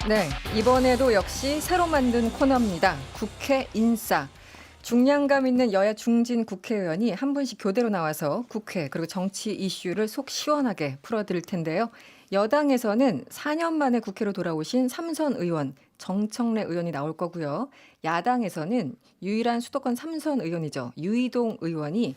네, 이번에도 역시 새로 만든 코너입니다. 국회 인싸. 중량감 있는 여야 중진 국회의원이 한 분씩 교대로 나와서 국회 그리고 정치 이슈를 속 시원하게 풀어드릴 텐데요. 여당에서는 4년 만에 국회로 돌아오신 삼선 의원 정청래 의원이 나올 거고요. 야당에서는 유일한 수도권 삼선 의원이죠. 유이동 의원이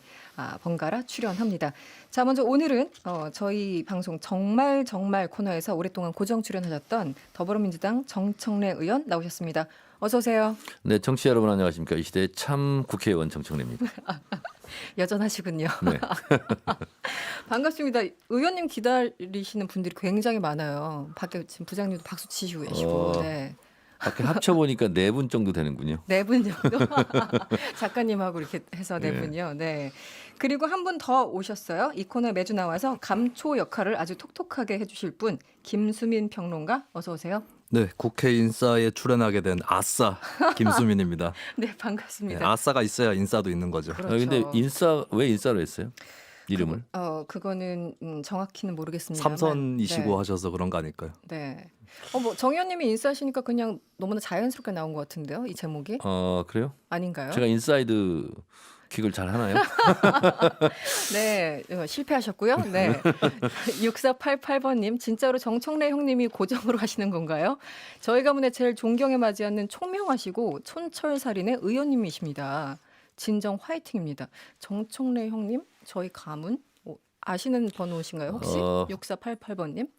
번갈아 출연합니다. 자, 먼저 오늘은 저희 방송 정말 코너에서 오랫동안 고정 출연하셨던 더불어민주당 정청래 의원 나오셨습니다. 어서 오세요. 네, 청취자 여러분 안녕하십니까. 이 시대의 참 국회의원 정청래입니다. 여전하시군요. 네. 반갑습니다. 의원님 기다리시는 분들이 굉장히 많아요. 밖에 지금 부장님도 박수 치시고 계시고. 네. 밖에 합쳐보니까 4분 정도 되는군요. 4분 정도. 작가님하고 이렇게 해서 네. 4분이요. 네. 그리고 한 분 더 오셨어요. 이 코너에 매주 나와서 감초 역할을 아주 톡톡하게 해주실 분 김수민 평론가 어서 오세요. 네, 국회 인싸에 출연하게 된 아싸 김수민입니다. 네, 반갑습니다. 네, 아싸가 있어야 인싸도 있는 거죠. 그렇죠. 근데 왜 인싸로 했어요? 이름을? 그거는 정확히는 모르겠습니다. 삼선이시고 네. 하셔서 그런 거 아닐까요? 네. 뭐 정 의원님이 인싸시니까 그냥 너무나 자연스럽게 나온 것 같은데요. 이 제목이 그래요? 아닌가요? 제가 인사이드 킥을 잘 하나요? 네, 실패하셨고요. 네. 6488번님, 진짜로 정청래 형님이 고정으로 하시는 건가요? 저희 가문에 제일 존경에 맞지 않는 총명하시고 촌철살인의 의원님이십니다. 진정 화이팅입니다. 정청래 형님, 저희 가문 아시는 번호신가요 혹시? 6488번님?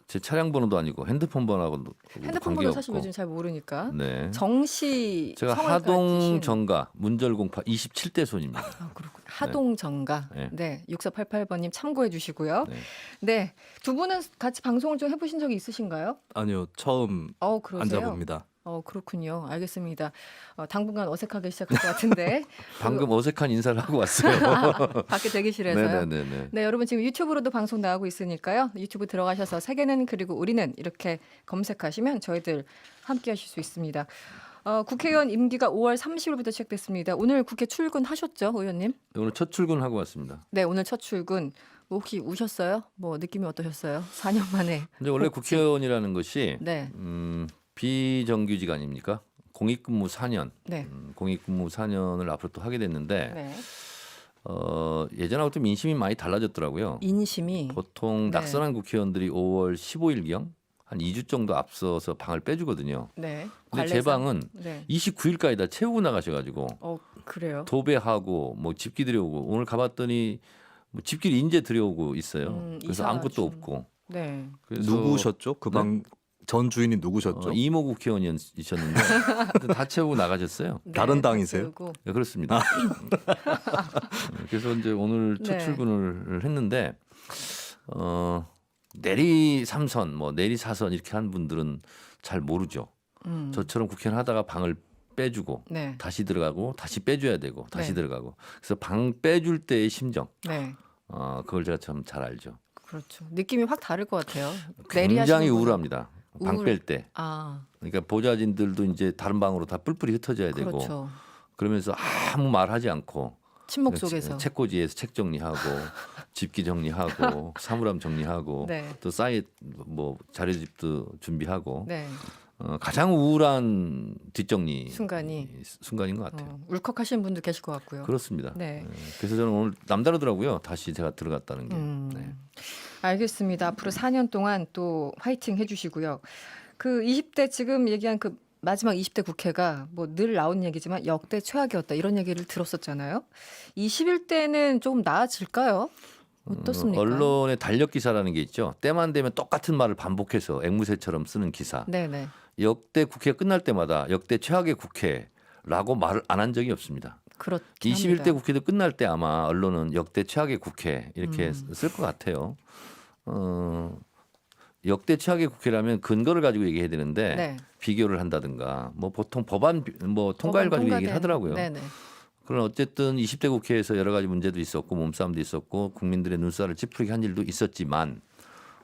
제 차량 번호도 아니고 핸드폰 번호하고도 핸드폰 번호 사실 요즘 잘 모르니까. 네. 정씨 제가 성을 하동 가지신- 정가 문절공파 27대 손입니다. 그렇군요. 하동 정가. 네. 네. 6488번님 참고해 주시고요. 네. 네. 두 분은 같이 방송을 좀 해보신 적이 있으신가요? 아니요, 처음 그러세요? 앉아봅니다. 그렇군요. 알겠습니다. 당분간 어색하게 시작할 것 같은데. 방금 어색한 인사를 하고 왔어요. 밖에 대기실에서요. 네네네. 네, 여러분 지금 유튜브로도 방송 나오고 있으니까요. 유튜브 들어가셔서 세계는 그리고 우리는 이렇게 검색하시면 저희들 함께 하실 수 있습니다. 국회의원 임기가 5월 30일부터 시작됐습니다. 오늘 국회 출근하셨죠, 의원님? 오늘 첫 출근하고 왔습니다. 네, 오늘 첫 출근. 뭐 혹시 우셨어요? 뭐 느낌이 어떠셨어요? 4년 만에. 근데 원래 국회의원이라는 것이 네, 비정규직 아닙니까? 공익근무 4년. 네, 공익근무 4년을 앞으로 또 하게 됐는데 네. 예전하고 좀 민심이 많이 달라졌더라고요. 인심이. 보통 네. 낙선한 국회의원들이 5월 15일경 한 2주 정도 앞서서 방을 빼주거든요. 네. 근데 제 관례상. 방은 네. 29일까지 다 채우고 나가셔가지고 그래요. 도배하고 뭐 집기 들여오고 오늘 가봤더니 뭐 집기를 인제 들여오고 있어요. 그래서 이사 아무것도 좀- 없고. 네. 그래서 누구셨죠? 그 방 전 주인이 누구셨죠? 이모 국회의원이셨는데 하여튼 다 채우고 나가셨어요. 네, 다른 당이세요? 그리고 네, 그렇습니다. 그래서 이제 오늘 첫 네. 출근을 했는데 내리 3선, 뭐 내리 4선 이렇게 한 분들은 잘 모르죠. 저처럼 국회의원 하다가 방을 빼주고 네. 다시 들어가고 다시 빼줘야 되고 다시 네. 들어가고 그래서 방 빼줄 때의 심정 네. 그걸 제가 참 잘 알죠. 그렇죠. 느낌이 확 다를 것 같아요. 굉장히 내리하시는 분은- 우울합니다. 방 우울. 뺄 때. 아, 그러니까 보좌진들도 이제 다른 방으로 다 뿔뿔이 흩어져야 되고 그렇죠. 그러면서 아무 말하지 않고 침묵 속에서. 책꽂이에서 책 정리하고 집기 정리하고 사물함 정리하고 네. 또 사이트 뭐 자료집도 준비하고 네. 가장 우울한 뒷정리 순간인 것 같아요. 울컥하시는 분도 계실 것 같고요. 그렇습니다. 네. 그래서 저는 오늘 남다르더라고요. 다시 제가 들어갔다는 게. 네. 알겠습니다. 앞으로 4년 동안 또 화이팅 해주시고요. 그 20대 지금 얘기한 그 마지막 20대 국회가 뭐 늘 나온 얘기지만 역대 최악이었다 이런 얘기를 들었었잖아요. 21대는 조금 나아질까요? 어떻습니까? 언론의 달력 기사라는 게 있죠. 때만 되면 똑같은 말을 반복해서 앵무새처럼 쓰는 기사. 네네. 역대 국회가 끝날 때마다 역대 최악의 국회라고 말을 안 한 적이 없습니다. 그렇긴 21대 합니다. 국회도 끝날 때 아마 언론은 역대 최악의 국회 이렇게 쓸 것 같아요. 역대 최악의 국회라면 근거를 가지고 얘기해야 되는데 네. 비교를 한다든가 뭐 보통 법안 뭐 통과를 가지고 통과된- 얘기를 하더라고요. 네네. 그런 어쨌든 20대 국회에서 여러 가지 문제도 있었고 몸싸움도 있었고 국민들의 눈살을 찌푸리게 한 일도 있었지만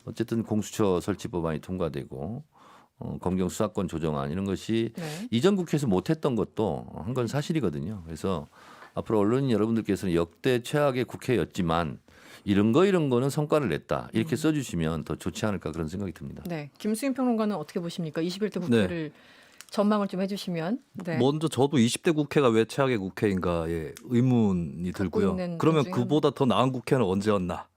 어쨌든 공수처 설치 법안이 통과되고 검경 수사권 조정안 이런 것이 네. 이전 국회에서 못했던 것도 한 건 사실이거든요. 그래서 앞으로 언론인 여러분들께서는 역대 최악의 국회였지만 이런 거는 성과를 냈다. 이렇게 써주시면 더 좋지 않을까 그런 생각이 듭니다. 네, 김수인 평론가는 어떻게 보십니까? 21대 국회를 전망을 좀 해주시면. 네. 먼저 저도 20대 국회가 왜 최악의 국회인가에 의문이 갖고 들고요. 있는 그러면 것 중에 그보다 더 나은 국회는 언제였나?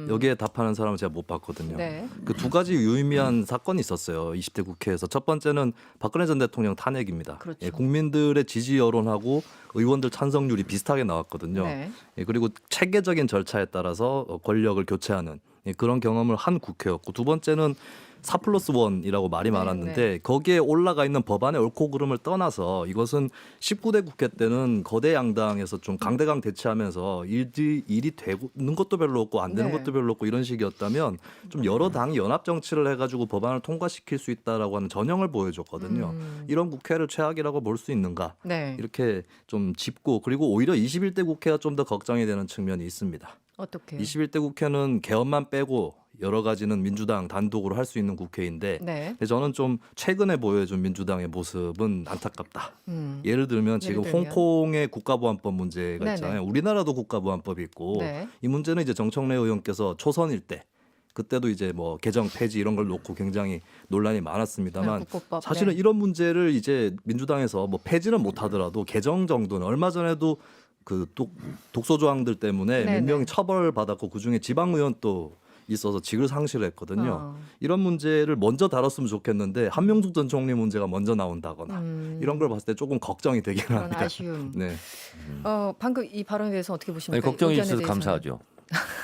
여기에 답하는 사람은 제가 못 봤거든요. 네. 그 두 가지 유의미한 사건이 있었어요. 20대 국회에서. 첫 번째는 박근혜 전 대통령 탄핵입니다. 그렇죠. 예, 국민들의 지지 여론하고 의원들 찬성률이 비슷하게 나왔거든요. 네. 예, 그리고 체계적인 절차에 따라서 권력을 교체하는 그런 경험을 한 국회였고, 두 번째는 4+1이라고 말이 네, 많았는데 거기에 올라가 있는 법안의 옳고 그름을 떠나서 이것은 19대 국회 때는 거대 양당에서 좀 강대강 대치하면서 일이 되는 것도 별로 없고 안 되는 네. 것도 별로 없고 이런 식이었다면 좀 여러 당이 연합 정치를 해가지고 법안을 통과시킬 수 있다라고 하는 전형을 보여줬거든요. 이런 국회를 최악이라고 볼 수 있는가? 네. 이렇게 좀 짚고, 그리고 오히려 21대 국회가 좀 더 걱정이 되는 측면이 있습니다. 어떻게? 21대 국회는 개헌만 빼고 여러 가지는 민주당 단독으로 할 수 있는 국회인데 네. 근데 저는 좀 최근에 보여준 민주당의 모습은 안타깝다. 예를 들면 지금 들면? 홍콩의 국가보안법 문제가 네네. 있잖아요. 우리나라도 국가보안법이 있고 네. 이 문제는 이제 정청래 의원께서 초선일 때 그때도 이제 뭐 개정 폐지 이런 걸 놓고 굉장히 논란이 많았습니다만 네, 국고법. 사실은 네. 이런 문제를 이제 민주당에서 뭐 폐지는 못하더라도 개정 정도는 얼마 전에도 그 독소 조항들 때문에 네네. 몇 명이 처벌받았고 그중에 지방 의원도 있어서 직을 상실했거든요. 이런 문제를 먼저 다뤘으면 좋겠는데 한명숙 전 총리 문제가 먼저 나온다거나 이런 걸 봤을 때 조금 걱정이 되긴 그런 합니다. 아쉬움. 네. 방금 이 발언에 대해서 어떻게 아니, 보십니까? 걱정해 의견에 주셔서 대해서는. 감사하죠.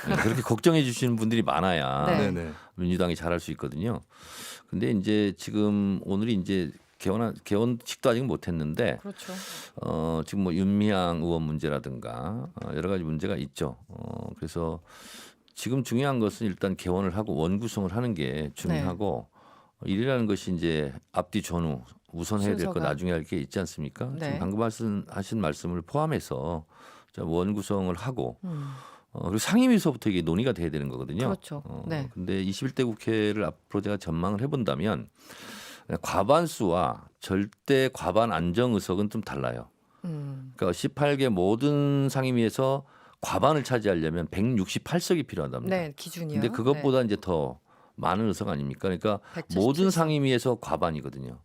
네, 그렇게 걱정해 주시는 분들이 많아야 네. 네네. 민주당이 잘할 수 있거든요. 근데 이제 지금 오늘이 이제 개원식도 아직 못했는데 그렇죠. 지금 뭐 윤미향 의원 문제라든가 여러 가지 문제가 있죠. 그래서 지금 중요한 것은 일단 개원을 하고 원구성을 하는 게 중요하고 일이라는 것이 이제 앞뒤 전후 우선해야 될 거 순서가. 나중에 할 게 있지 않습니까? 네. 지금 방금 하신 말씀을 포함해서 원구성을 하고 그리고 상임위에서부터 이게 논의가 돼야 되는 거거든요. 그렇죠. 네. 근데 21대 국회를 앞으로 제가 전망을 해본다면 과반수와 절대 과반 안정 의석은 좀 달라요. 그러니까 18개 모든 상임위에서 과반을 차지하려면 168석이 필요하답니다. 네, 기준이요. 근데 그것보다 이제 더 많은 의석 아닙니까? 그러니까 177석. 모든 상임위에서 과반이거든요.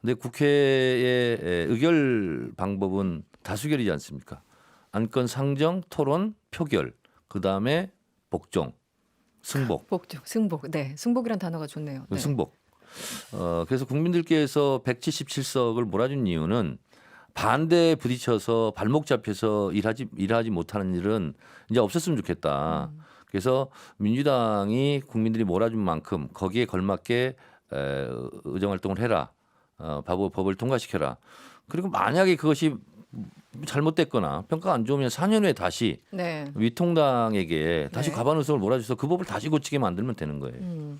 근데 국회의 의결 방법은 다수결이지 않습니까? 안건 상정, 토론, 표결, 그다음에 복종, 승복. 복종, 승복. 네, 승복이란 단어가 좋네요. 네. 승복. 그래서 국민들께서 177석을 몰아준 이유는 반대에 부딪혀서 발목 잡혀서 일하지 못하는 일은 이제 없었으면 좋겠다. 그래서 민주당이 국민들이 몰아준 만큼 거기에 걸맞게 의정 활동을 해라. 법을 통과시켜라. 그리고 만약에 그것이 잘못됐거나 평가가 안 좋으면 4년 후에 다시 네. 위통당에게 다시 네. 과반 의석을 몰아줘서 그 법을 다시 고치게 만들면 되는 거예요.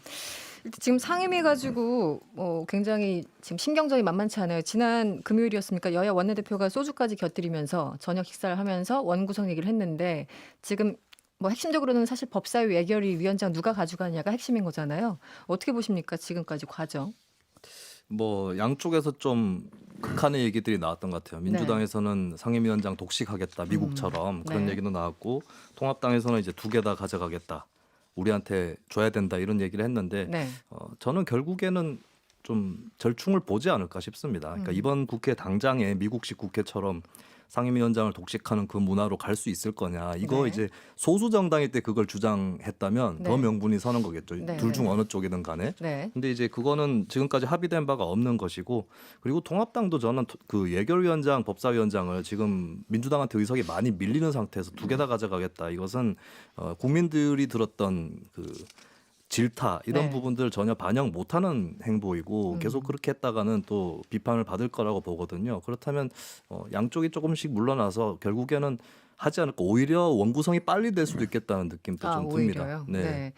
지금 상임위 가지고 굉장히 지금 심경전이 만만치 않아요. 지난 금요일이었습니까? 여야 원내대표가 소주까지 곁들이면서 저녁 식사를 하면서 원구성 얘기를 했는데 지금 뭐 핵심적으로는 사실 법사위 예결위 위원장 누가 가져가냐가 핵심인 거잖아요. 어떻게 보십니까? 지금까지 과정. 뭐 양쪽에서 좀 극한의 얘기들이 나왔던 것 같아요. 민주당에서는 상임위원장 독식하겠다, 미국처럼 그런 네. 얘기도 나왔고, 통합당에서는 이제 2개 다 가져가겠다, 우리한테 줘야 된다 이런 얘기를 했는데 네. 저는 결국에는 좀 절충을 보지 않을까 싶습니다. 그러니까 이번 국회 당장에 미국식 국회처럼 상임위원장을 독식하는 그 문화로 갈 수 있을 거냐. 이거 네. 이제 소수 정당일 때 그걸 주장했다면 더 네. 명분이 서는 거겠죠. 네, 둘 중 네. 어느 쪽이든 간에. 네. 근데 이제 그거는 지금까지 합의된 바가 없는 것이고, 그리고 통합당도 저는 그 예결위원장, 법사위원장을 지금 민주당한테 의석이 많이 밀리는 상태에서 2개 다 가져가겠다. 이것은 국민들이 들었던 그 질타 이런 네. 부분들 전혀 반영 못하는 행보이고 계속 그렇게 했다가는 또 비판을 받을 거라고 보거든요. 그렇다면 양쪽이 조금씩 물러나서 결국에는 하지 않을까. 오히려 원구성이 빨리 될 수도 있겠다는 느낌도 좀 듭니다. 오히려요. 네. 네.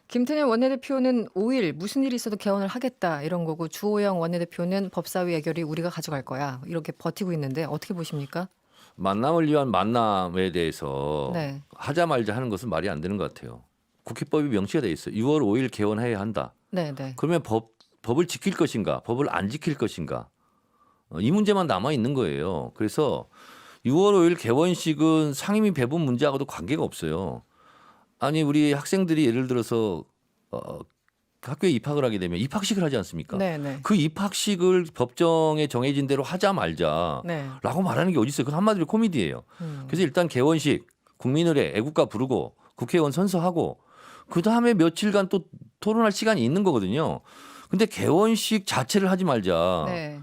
김태년 원내대표는 5일 무슨 일이 있어도 개헌을 하겠다 이런 거고 주호영 원내대표는 법사위 예결위 우리가 가져갈 거야 이렇게 버티고 있는데 어떻게 보십니까? 만남을 위한 만남에 대해서 네. 하자 말자 하는 것은 말이 안 되는 것 같아요. 국회법이 명시가 돼 있어요. 6월 5일 개원해야 한다. 네, 네. 그러면 법을 지킬 것인가, 법을 안 지킬 것인가, 이 문제만 남아 있는 거예요. 그래서 6월 5일 개원식은 상임위 배분 문제하고도 관계가 없어요. 아니 우리 학생들이 예를 들어서 학교에 입학을 하게 되면 입학식을 하지 않습니까? 네, 네. 그 입학식을 법정에 정해진 대로 하자 말자라고 네. 말하는 게 어디 있어요? 그건 한마디로 코미디예요. 그래서 일단 개원식 국민의례 애국가 부르고 국회의원 선서하고 그다음에 며칠간 또 토론할 시간이 있는 거거든요. 근데 개원식 자체를 하지 말자. 네.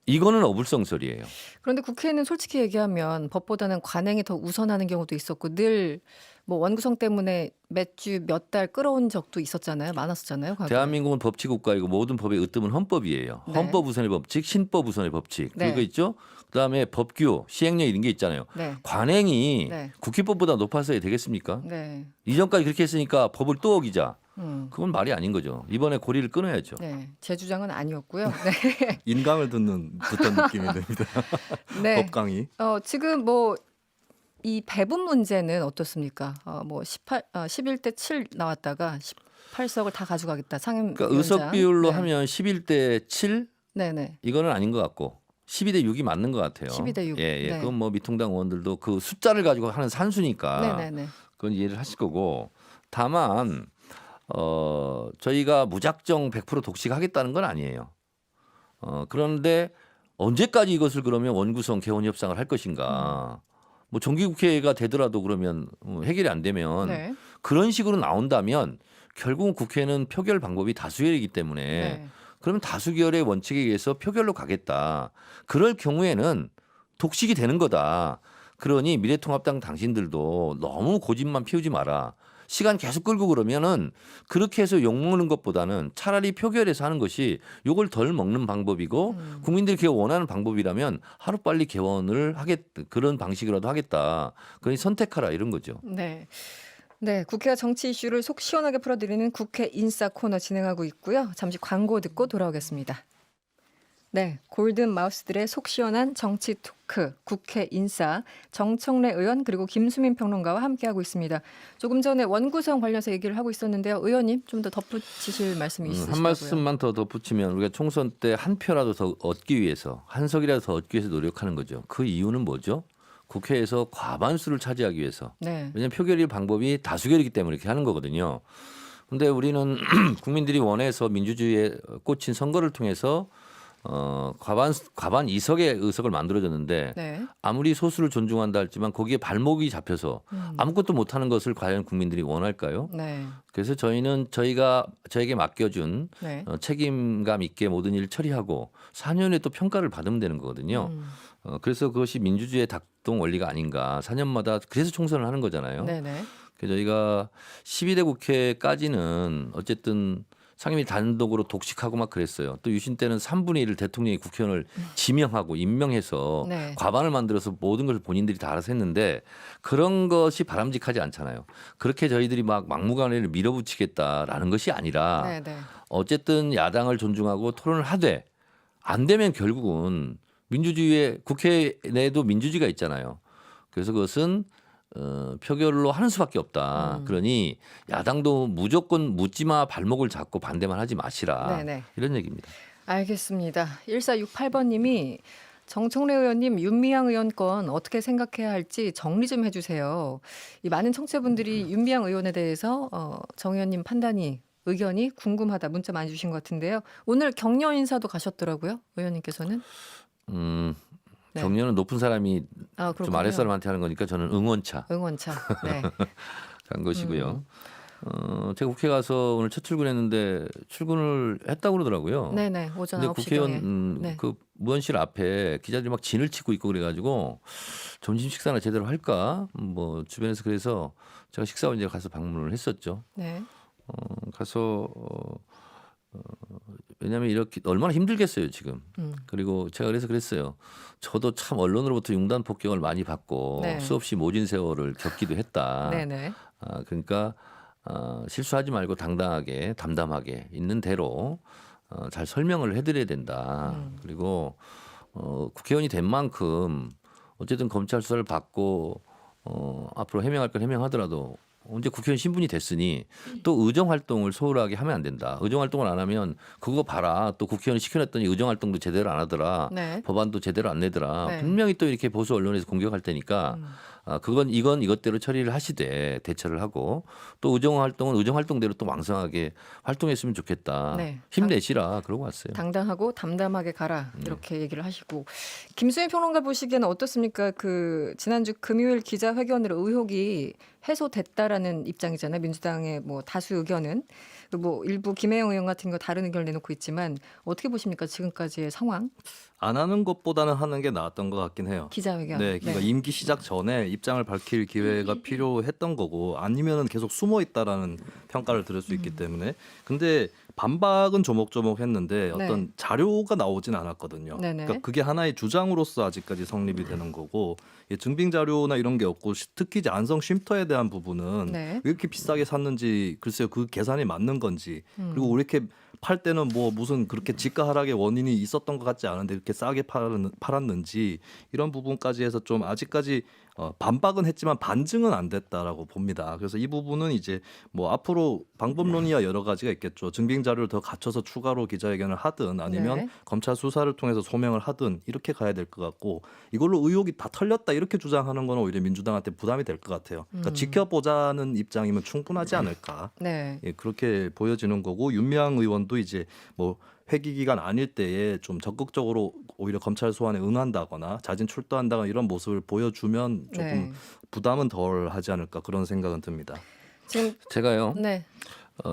이거는 어불성설이에요. 그런데 국회는 솔직히 얘기하면 법보다는 관행이 더 우선하는 경우도 있었고 늘 뭐 원구성 때문에 몇 주 몇 달 끌어온 적도 있었잖아요. 많았었잖아요. 과거에. 대한민국은 법치국가이고 모든 법의 으뜸은 헌법이에요. 네. 헌법 우선의 법칙, 신법 우선의 법칙. 네. 그거 있죠? 그다음에 법규, 시행령 이런 게 있잖아요. 네. 관행이 네. 국회법보다 높아서야 되겠습니까? 네. 이전까지 그렇게 했으니까 법을 또 어기자. 음. 그건 말이 아닌 거죠. 이번에 고리를 끊어야죠. 네. 제 주장은 아니었고요. 네. 인강을 듣는 듯한 느낌이 듭니다. 네. 법 강의. 지금 뭐 이 배분 문제는 어떻습니까? 뭐 11대 7 나왔다가 18석을 다 가져가겠다. 상임위원장. 그러니까 의석 비율로 네. 하면 11대 7 네네. 이거는 아닌 것 같고 12대 6이 맞는 것 같아요. 12대 6. 예, 예. 네. 그건 뭐 미통당 의원들도 그 숫자를 가지고 하는 산수니까 네네네. 그건 이해를 하실 거고 다만 저희가 무작정 100% 독식하겠다는 건 아니에요. 그런데 언제까지 이것을 그러면 원구성 개원 협상을 할 것인가? 뭐 정기국회가 되더라도 그러면 해결이 안 되면 네. 그런 식으로 나온다면 결국은 국회는 표결 방법이 다수결이기 때문에 네. 그러면 다수결의 원칙에 의해서 표결로 가겠다. 그럴 경우에는 독식이 되는 거다. 그러니 미래통합당 당신들도 너무 고집만 피우지 마라. 시간 계속 끌고 그러면은 그렇게 해서 욕먹는 것보다는 차라리 표결해서 하는 것이 욕을 덜 먹는 방법이고 국민들이 그게 원하는 방법이라면 하루빨리 개원을 그런 방식이라도 하겠다. 그러니 선택하라 이런 거죠. 네. 네, 국회와 정치 이슈를 속 시원하게 풀어드리는 국회 인싸 코너 진행하고 있고요. 잠시 광고 듣고 돌아오겠습니다. 네, 골든 마우스들의 속 시원한 정치 토크, 국회 인싸 정청래 의원 그리고 김수민 평론가와 함께하고 있습니다. 조금 전에 원구성 관련해서 얘기를 하고 있었는데요. 의원님 좀 더 덧붙이실 말씀이 있으시다고요? 한 말씀만 더 덧붙이면 우리가 총선 때 한 표라도 더 얻기 위해서 한 석이라도 더 얻기 위해서 노력하는 거죠. 그 이유는 뭐죠? 국회에서 과반수를 차지하기 위해서. 네. 왜냐하면 표결의 방법이 다수결이기 때문에 이렇게 하는 거거든요. 그런데 우리는 국민들이 원해서 민주주의에 꽂힌 선거를 통해서 과반 이석의 의석을 만들어줬는데 네. 아무리 소수를 존중한다 할지만 거기에 발목이 잡혀서 아무것도 못하는 것을 과연 국민들이 원할까요? 네. 그래서 저희는 저에게 맡겨준 네. 책임감 있게 모든 일을 처리하고 4년 후에 또 평가를 받으면 되는 거거든요. 그래서 그것이 민주주의의 작동 원리가 아닌가. 4년마다 그래서 총선을 하는 거잖아요. 네네. 그래서 저희가 12대 국회까지는 어쨌든 상임위 단독으로 독식하고 막 그랬어요. 또 유신 때는 3분의 1을 대통령이 국회의원을 지명하고 임명해서 네. 과반을 만들어서 모든 것을 본인들이 다 알아서 했는데 그런 것이 바람직하지 않잖아요. 그렇게 저희들이 막 막무가내를 밀어붙이겠다라는 것이 아니라 네네. 어쨌든 야당을 존중하고 토론을 하되 안 되면 결국은 민주주의의 국회 내에도 민주주의가 있잖아요. 그래서 그것은 표결로 하는 수밖에 없다. 그러니 야당도 무조건 묻지마 발목을 잡고 반대만 하지 마시라. 네네. 이런 얘기입니다. 알겠습니다. 1468번님이 정청래 의원님 윤미향 의원 건 어떻게 생각해야 할지 정리 좀 해주세요. 이 많은 청취자분들이 윤미향 의원에 대해서 정 의원님 판단이 의견이 궁금하다 문자 많이 주신 것 같은데요. 오늘 격려 인사도 가셨더라고요. 의원님께서는. 네. 격려는 높은 사람이 좀 그렇군요. 아랫사람한테 하는 거니까 저는 응원차 응원차. 네. 간 것이고요. 제가 국회 가서 오늘 첫 출근했는데 출근을 했다고 그러더라고요. 네네. 오전 근데 9시 국회의원 경에. 네. 그 무원실 앞에 기자들이 막 진을 치고 있고 그래가지고 점심 식사나 제대로 할까 뭐 주변에서 그래서 제가 식사 언제 가서 방문을 했었죠. 네. 가서 왜냐하면 이렇게 얼마나 힘들겠어요 지금. 그리고 제가 그랬어요. 저도 참 언론으로부터 융단 폭격을 많이 받고 네. 수없이 모진 세월을 겪기도 했다. 네네. 그러니까 실수하지 말고 당당하게 담담하게 있는 대로 잘 설명을 해드려야 된다. 그리고 국회의원이 된 만큼 어쨌든 검찰 수사를 받고 앞으로 해명할 건 해명하더라도 이제 국회의원 신분이 됐으니 또 의정 활동을 소홀하게 하면 안 된다. 의정 활동을 안 하면 그거 봐라. 또 국회의원 시켜놨더니 의정 활동도 제대로 안 하더라. 네. 법안도 제대로 안 내더라. 네. 분명히 또 이렇게 보수 언론에서 공격할 테니까 그건 이것대로 처리를 하시되 대처를 하고 또 의정 활동은 의정 활동대로 또 왕성하게 활동했으면 좋겠다. 네. 힘내시라 그러고 왔어요. 당당하고 담담하게 가라 네. 이렇게 얘기를 하시고 김수현 평론가 보시기에는 어떻습니까? 그 지난주 금요일 기자회견으로 의혹이 해소됐다라는 입장이잖아요. 민주당의 뭐 다수 의견은 뭐 일부 김혜영 의원 같은 거 다른 의견을 내놓고 있지만 어떻게 보십니까? 지금까지의 상황 안 하는 것보다는 하는 게 나았던 것 같긴 해요. 기자회견. 네, 그러니까 임기 시작 전에 입장을 밝힐 기회가 필요했던 거고 아니면은 계속 숨어 있다라는 평가를 들을 수 있기 때문에 근데 반박은 조목조목 했는데 어떤 네. 자료가 나오진 않았거든요. 네네. 그러니까 그게 하나의 주장으로서 아직까지 성립이 되는 거고 증빙 자료나 이런 게 없고 특히 이제 안성 쉼터에 대한 부분은 네. 왜 이렇게 비싸게 샀는지 글쎄요 그 계산이 맞는 건지 그리고 왜 이렇게 팔 때는 뭐 무슨 그렇게 지가 하락의 원인이 있었던 것 같지 않은데 이렇게 싸게 팔았는지 이런 부분까지 해서 좀 아직까지 반박은 했지만 반증은 안 됐다라고 봅니다. 그래서 이 부분은 이제 뭐 앞으로 방법론이야 여러 가지가 있겠죠. 증빙 자료를 더 갖춰서 추가로 기자회견을 하든 아니면 네. 검찰 수사를 통해서 소명을 하든 이렇게 가야 될 것 같고 이걸로 의혹이 다 털렸다 이렇게 주장하는 건 오히려 민주당한테 부담이 될 것 같아요. 그러니까 지켜보자는 입장이면 충분하지 않을까. 네. 예, 그렇게 보여지는 거고 윤미향 의원도 이제 뭐 회기 기간 아닐 때에 좀 적극적으로 오히려 검찰 소환에 응한다거나 자진 출두한다거나 이런 모습을 보여주면 조금 네. 부담은 덜 하지 않을까 그런 생각은 듭니다. 지금 제가요. 네.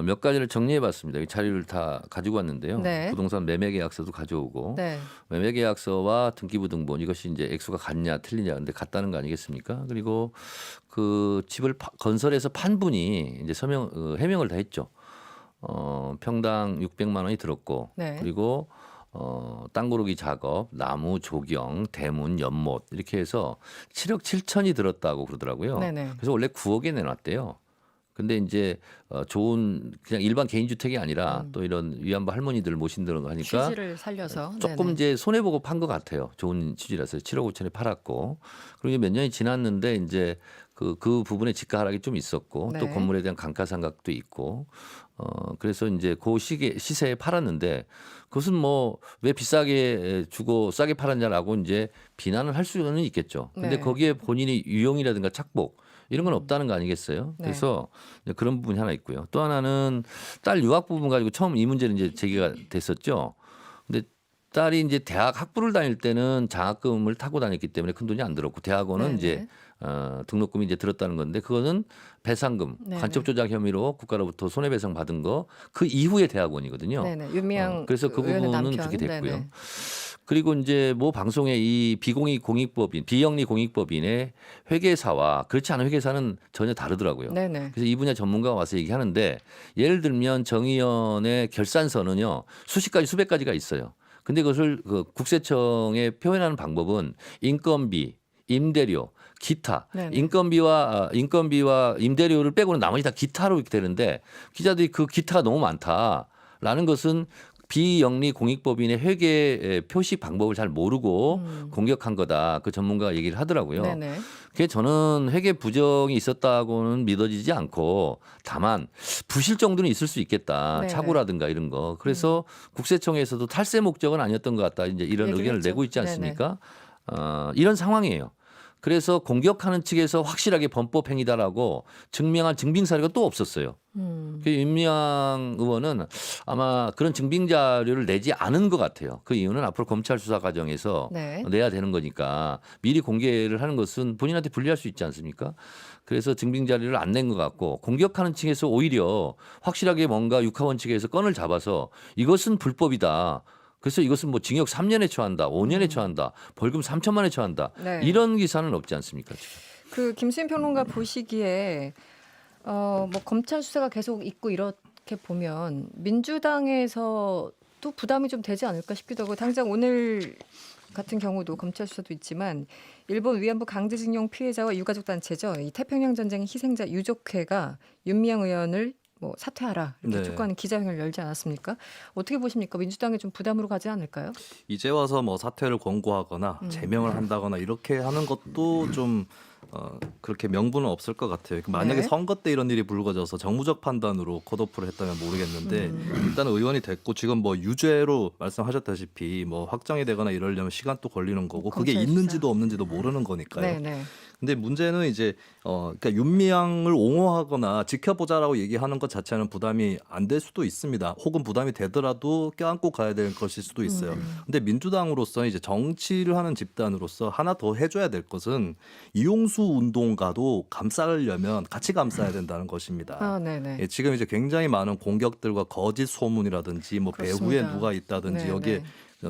몇 가지를 정리해봤습니다. 이 자료를 다 가지고 왔는데요. 네. 부동산 매매 계약서도 가져오고 네. 매매 계약서와 등기부 등본 이것이 이제 액수가 같냐 틀리냐 근데 같다는 거 아니겠습니까? 그리고 그 집을 건설해서 판 분이 이제 해명을 다 했죠. 평당 600만 원이 들었고 네. 그리고 땅 고르기 작업, 나무 조경, 대문, 연못 이렇게 해서 7억 7천이 들었다고 그러더라고요. 네네. 그래서 원래 9억에 내놨대요. 근데 이제 좋은 그냥 일반 개인 주택이 아니라 또 이런 위안부 할머니들 모신다는 거 하니까 취지를 살려서 조금 네네. 이제 손해 보고 판 것 같아요. 좋은 취지라서 7억 5천에 팔았고 그리고 몇 년이 지났는데 이제 그 부분에 지가 하락이 좀 있었고 또 네. 건물에 대한 감가상각도 있고 그래서 이제 그 시세에 팔았는데 그것은 뭐 왜 비싸게 주고 싸게 팔았냐라고 이제 비난을 할 수는 있겠죠. 근데 네. 거기에 본인이 유용이라든가 착복 이런 건 없다는 거 아니겠어요? 네. 그래서 이제 그런 부분이 하나 있고요. 또 하나는 딸 유학 부분 가지고 처음 이 문제는 이제 제기가 됐었죠. 근데 딸이 이제 대학 학부를 다닐 때는 장학금을 타고 다녔기 때문에 큰 돈이 안 들었고 대학원은 네네. 이제 등록금이 이제 들었다는 건데 그거는 배상금 네네. 간첩 조작 혐의로 국가로부터 손해배상 받은 거 그 이후에 대학원이거든요. 네네. 윤미향 그래서 그 의원의 부분은 남편. 그렇게 됐고요. 네네. 그리고 이제 모 방송에 이 비영리 공익법인의 회계사와 그렇지 않은 회계사는 전혀 다르더라고요. 네네. 그래서 이 분야 전문가가 와서 얘기하는데 예를 들면 정 의원의 결산서는요 수십 가지 수백 가지가 있어요. 근데 그것을 그 국세청에 표현하는 방법은 인건비, 임대료, 기타, 네네. 인건비와 임대료를 빼고는 나머지 다 기타로 이렇게 되는데 기자들이 그 기타가 너무 많다라는 것은 비영리 공익법인의 회계 표시 방법을 잘 모르고 공격한 거다. 그 전문가가 얘기를 하더라고요. 네네. 그게 저는 회계 부정이 있었다고는 믿어지지 않고 다만 부실 정도는 있을 수 있겠다. 네네. 착오라든가 이런 거. 그래서 국세청에서도 탈세 목적은 아니었던 것 같다. 이제 이런 얘기를 의견을 했죠. 내고 있지 네네. 않습니까? 이런 상황이에요. 그래서 공격하는 측에서 확실하게 범법 행위다라고 증명한 증빙 사례가 또 없었어요. 그 윤미향 의원은 아마 그런 증빙 자료를 내지 않은 것 같아요. 그 이유는 앞으로 검찰 수사 과정에서 네. 내야 되는 거니까 미리 공개를 하는 것은 본인한테 불리할 수 있지 않습니까? 그래서 증빙 자료를 안 낸 것 같고 공격하는 측에서 오히려 확실하게 뭔가 육하원 측에서 건을 잡아서 이것은 불법이다. 그래서 이것은 뭐 징역 3년에 처한다, 5년에 처한다, 벌금 3천만 원에 처한다. 네. 이런 기사는 없지 않습니까? 지금. 그 김수현 평론가 보시기에 뭐 검찰 수사가 계속 있고 이렇게 보면 민주당에서 또 부담이 좀 되지 않을까 싶기도 하고 당장 오늘 같은 경우도 검찰 수사도 있지만 일본 위안부 강제징용 피해자와 유가족 단체죠. 이 태평양 전쟁 희생자 유족회가 윤미향 의원을 뭐 사퇴하라 이렇게 네. 촉구하는 기자회견을 열지 않았습니까? 어떻게 보십니까? 민주당에 좀 부담으로 가지 않을까요? 이제 와서 뭐 사퇴를 권고하거나 제명을 한다거나 이렇게 하는 것도 좀 그렇게 명분은 없을 것 같아요. 만약에 네. 선거 때 이런 일이 불거져서 정무적 판단으로 컷오프를 했다면 모르겠는데 일단은 의원이 됐고 지금 뭐 유죄로 말씀하셨다시피 뭐 확정이 되거나 이러려면 시간도 걸리는 거고 그게 검찰 있는지도 수사. 없는지도 모르는 거니까요. 네, 네. 근데 문제는 이제 그러니까 윤미향을 옹호하거나 지켜보자라고 얘기하는 것 자체는 부담이 안 될 수도 있습니다. 혹은 부담이 되더라도 껴안고 가야 될 것일 수도 있어요. 근데 민주당으로서 이제 정치를 하는 집단으로서 하나 더 해줘야 될 것은 이용수 운동가도 감싸려면 같이 감싸야 된다는 것입니다. 아, 네, 네. 예, 지금 이제 굉장히 많은 공격들과 거짓 소문이라든지 뭐 배후에 그렇습니다. 누가 있다든지 네, 여기에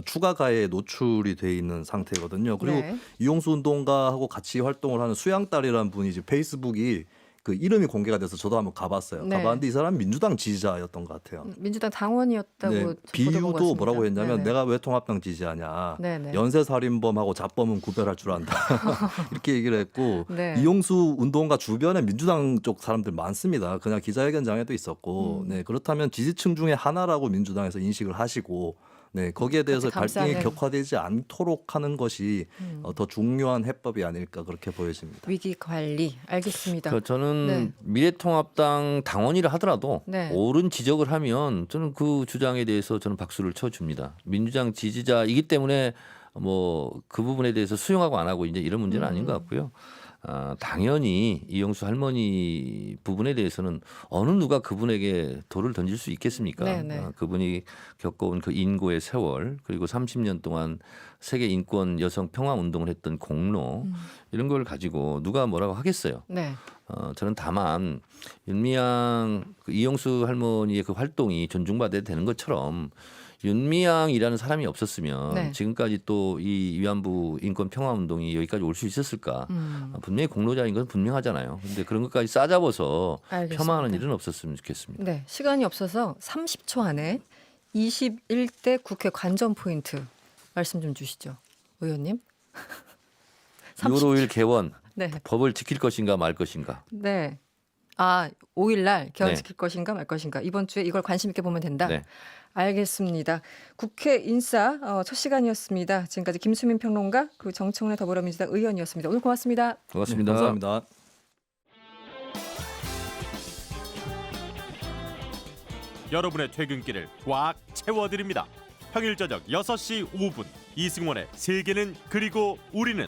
추가 가해에 노출이 돼 있는 상태거든요. 그리고 네. 이용수 운동가하고 같이 활동을 하는 수양딸이라는 분이 이제 페이스북이 그 이름이 공개가 돼서 저도 한번 가봤어요. 네. 가봤는데 이 사람 민주당 지지자였던 것 같아요. 민주당 당원이었다고 네, 보도 본 것 비유도 같습니다. 뭐라고 했냐면 네네. 내가 왜 통합당 지지하냐. 네네. 연쇄살인범하고 자범은 구별할 줄 안다. 이렇게 얘기를 했고 네. 이용수 운동가 주변에 민주당 쪽 사람들 많습니다. 그냥 기자회견장에도 있었고 네, 그렇다면 지지층 중에 하나라고 민주당에서 인식을 하시고 네, 거기에 대해서 같이 갈등이 감싸는. 격화되지 않도록 하는 것이 더 중요한 해법이 아닐까 그렇게 보여집니다. 위기 관리 알겠습니다. 저는 네. 미래통합당 당원이라 하더라도 네. 옳은 지적을 하면 저는 그 주장에 대해서 저는 박수를 쳐줍니다. 민주당 지지자이기 때문에 뭐 그 부분에 대해서 수용하고 안 하고 이제 이런 문제는 아닌 것 같고요. 당연히 이용수 할머니 부분에 대해서는 어느 누가 그분에게 돌을 던질 수 있겠습니까? 네네. 그분이 겪어온 그 인고의 세월 그리고 30년 동안 세계 인권 여성 평화 운동을 했던 공로 이런 걸 가지고 누가 뭐라고 하겠어요. 네. 저는 다만 윤미향 그 이용수 할머니의 그 활동이 존중받아야 되는 것처럼 윤미향이라는 사람이 없었으면 네. 지금까지 또 이 위안부 인권 평화 운동이 여기까지 올 수 있었을까? 분명히 공로자인 건 분명하잖아요. 근데 그런 것까지 싸잡아서 알겠습니다. 폄하하는 일은 없었으면 좋겠습니다. 네. 시간이 없어서 30초 안에 21대 국회 관전 포인트 말씀 좀 주시죠. 의원님. 6월 5일 개원 네. 법을 지킬 것인가 말 것인가. 네. 아, 5일 날 개헌 네. 지킬 것인가 말 것인가. 이번 주에 이걸 관심 있게 보면 된다. 네. 알겠습니다. 국회 인사 첫 시간이었습니다. 지금까지 김수민 평론가 그리고 정청래 더불어민주당 의원이었습니다. 오늘 고맙습니다. 고맙습니다. 네, 감사합니다. 여러분의 퇴근길을 꽉 채워드립니다. 평일 저녁 6시 5분 이승원의 세계는 그리고 우리는